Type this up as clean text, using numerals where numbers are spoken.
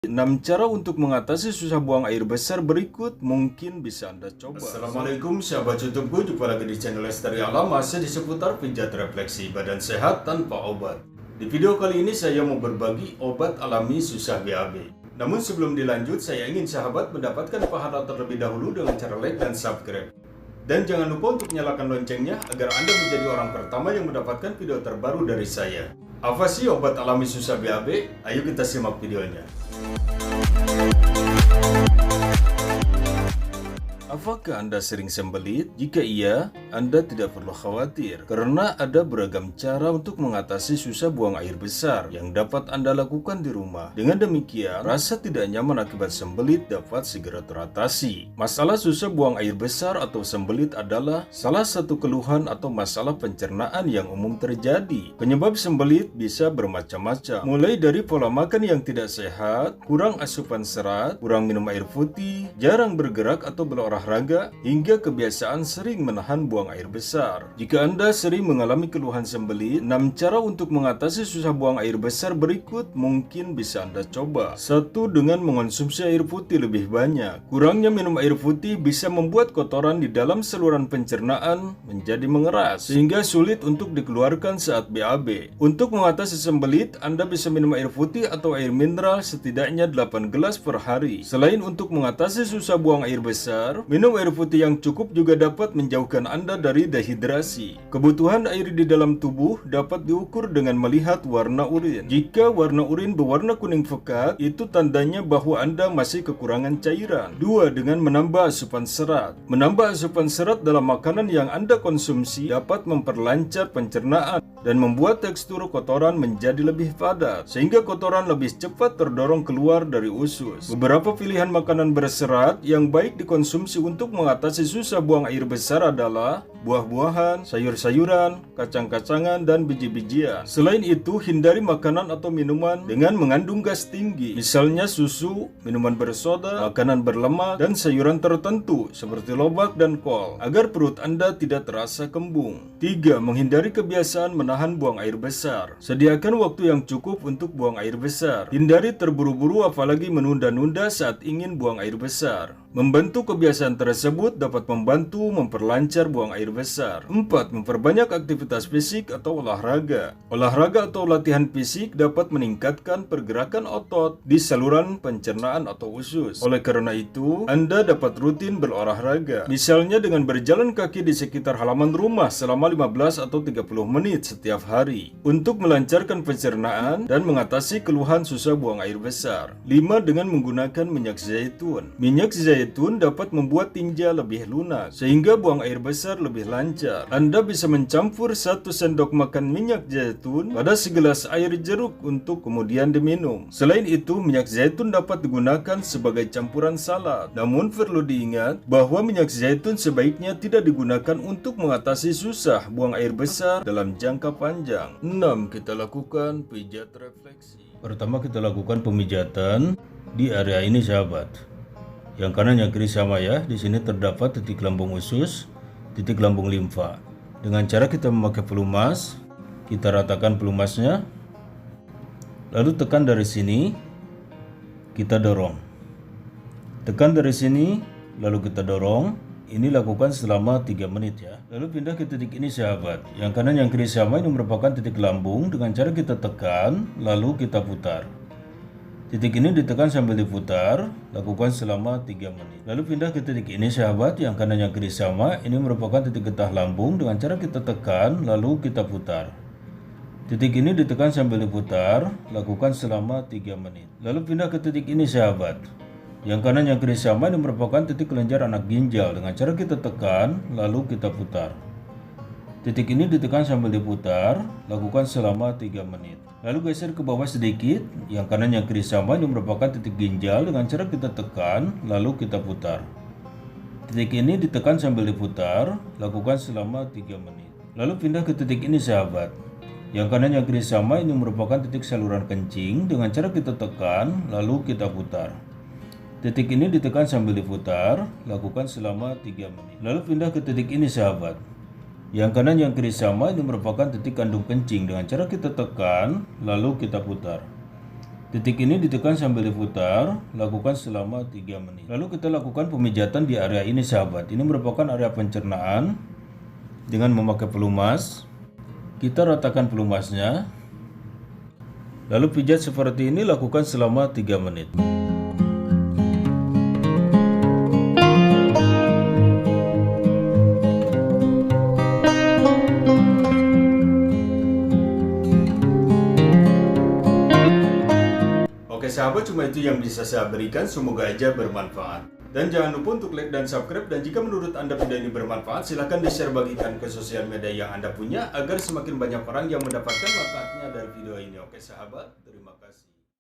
6 cara untuk mengatasi susah buang air besar berikut mungkin bisa Anda coba. Assalamualaikum sahabat YouTubeku, jumpa lagi di channel Lestari Alam, masih di seputar pijat refleksi badan sehat tanpa obat. Di video kali ini saya mau berbagi obat alami susah BAB. Namun sebelum dilanjut, saya ingin sahabat mendapatkan pahala terlebih dahulu dengan cara like dan subscribe. Dan jangan lupa untuk nyalakan loncengnya agar Anda menjadi orang pertama yang mendapatkan video terbaru dari saya. Apa sih obat alami susah BAB? Ayo kita simak videonya. Apakah Anda sering sembelit? Jika iya, Anda tidak perlu khawatir karena ada beragam cara untuk mengatasi susah buang air besar yang dapat Anda lakukan di rumah. Dengan demikian, rasa tidak nyaman akibat sembelit dapat segera teratasi. Masalah susah buang air besar atau sembelit adalah salah satu keluhan atau masalah pencernaan yang umum terjadi. Penyebab sembelit bisa bermacam-macam, mulai dari pola makan yang tidak sehat, kurang asupan serat, kurang minum air putih, jarang bergerak atau berolahraga, hingga kebiasaan sering menahan buang air besar. Jika Anda sering mengalami keluhan sembelit, 6 cara untuk mengatasi susah buang air besar berikut mungkin bisa Anda coba. 1. Dengan mengonsumsi air putih lebih banyak. Kurangnya minum air putih bisa membuat kotoran di dalam saluran pencernaan menjadi mengeras, sehingga sulit untuk dikeluarkan saat BAB. Untuk mengatasi sembelit, Anda bisa minum air putih atau air mineral setidaknya 8 gelas per hari. Selain untuk mengatasi susah buang air besar, minum air putih yang cukup juga dapat menjauhkan Anda dari dehidrasi. Kebutuhan air di dalam tubuh dapat diukur dengan melihat warna urin. Jika warna urin berwarna kuning pekat, itu tandanya bahwa Anda masih kekurangan cairan. 2. Dengan menambah asupan serat. Menambah asupan serat dalam makanan yang Anda konsumsi dapat memperlancar pencernaan dan membuat tekstur kotoran menjadi lebih padat, sehingga kotoran lebih cepat terdorong keluar dari usus. Beberapa pilihan makanan berserat yang baik dikonsumsi untuk mengatasi susah buang air besar adalah buah-buahan, sayur-sayuran, kacang-kacangan, dan biji-bijian. Selain itu, hindari makanan atau minuman dengan mengandung gas tinggi, misalnya susu, minuman bersoda, makanan berlemak, dan sayuran tertentu seperti lobak dan kol, agar perut Anda tidak terasa kembung. 3. Menghindari kebiasaan menahan buang air besar. Sediakan waktu yang cukup untuk buang air besar. Hindari terburu-buru, apalagi menunda-nunda saat ingin buang air besar. Membentuk kebiasaan tersebut dapat membantu memperlancar buang air besar. 4. Memperbanyak aktivitas fisik atau olahraga. Olahraga atau latihan fisik dapat meningkatkan pergerakan otot di saluran pencernaan atau usus. Oleh karena itu, Anda dapat rutin berolahraga, misalnya dengan berjalan kaki di sekitar halaman rumah selama 15 atau 30 menit setiap hari, untuk melancarkan pencernaan dan mengatasi keluhan susah buang air besar. 5. Dengan menggunakan minyak zaitun. Minyak zaitun dapat membuat tinja lebih lunak, sehingga buang air besar lebih lancar. Anda bisa mencampur 1 sendok makan minyak zaitun pada segelas air jeruk untuk kemudian diminum. Selain itu, minyak zaitun dapat digunakan sebagai campuran salad. Namun perlu diingat bahwa minyak zaitun sebaiknya tidak digunakan untuk mengatasi susah buang air besar dalam jangka panjang. 6. Kita lakukan pijat refleksi. Pertama, kita lakukan pemijatan di area ini, sahabat. Yang kanan yang kiri sama ya. Di sini terdapat titik lambung usus, titik lambung limfa. Dengan cara kita memakai pelumas, kita ratakan pelumasnya. Lalu tekan dari sini, kita dorong. Tekan dari sini, lalu kita dorong. Ini lakukan selama 3 menit ya. Lalu pindah ke titik ini, sahabat. Yang kanan yang kiri sama, ini merupakan titik lambung. Dengan cara kita tekan, lalu kita putar. Titik ini ditekan sambil diputar, lakukan selama 3 menit. Lalu pindah ke titik ini, sahabat, yang kanan yang kiri sama. Ini merupakan titik getah lambung. Dengan cara kita tekan, lalu kita putar. Titik ini ditekan sambil diputar, lakukan selama 3 menit. Lalu pindah ke titik ini, sahabat. Yang kanan yang kiri sama, ini merupakan titik kelenjar anak ginjal. Dengan cara kita tekan, lalu kita putar. Titik ini ditekan sambil diputar, lakukan selama 3 menit. Lalu geser ke bawah sedikit, yang kanan yang kiri sama, ini merupakan titik ginjal. Dengan cara kita tekan, lalu kita putar. Titik ini ditekan sambil diputar, lakukan selama 3 menit. Lalu pindah ke titik ini, sahabat. Yang kanan yang kiri sama, ini merupakan titik saluran kencing. Dengan cara kita tekan, lalu kita putar. Titik ini ditekan sambil diputar, lakukan selama 3 menit. Lalu pindah ke titik ini, sahabat. Yang kanan yang kiri sama, ini merupakan titik kandung kencing. Dengan cara kita tekan, lalu kita putar. Titik ini ditekan sambil diputar, lakukan selama 3 menit. Lalu kita lakukan pemijatan di area ini sahabat. Ini merupakan area pencernaan dengan memakai pelumas. Kita ratakan pelumasnya. Lalu pijat seperti ini, lakukan selama 3 menit. Oke sahabat, cuma itu yang bisa saya berikan, semoga aja bermanfaat. Dan jangan lupa untuk like dan subscribe, dan jika menurut Anda video ini bermanfaat, silahkan di-share bagikan ke sosial media yang Anda punya, agar semakin banyak orang yang mendapatkan manfaatnya dari video ini. Oke sahabat, terima kasih.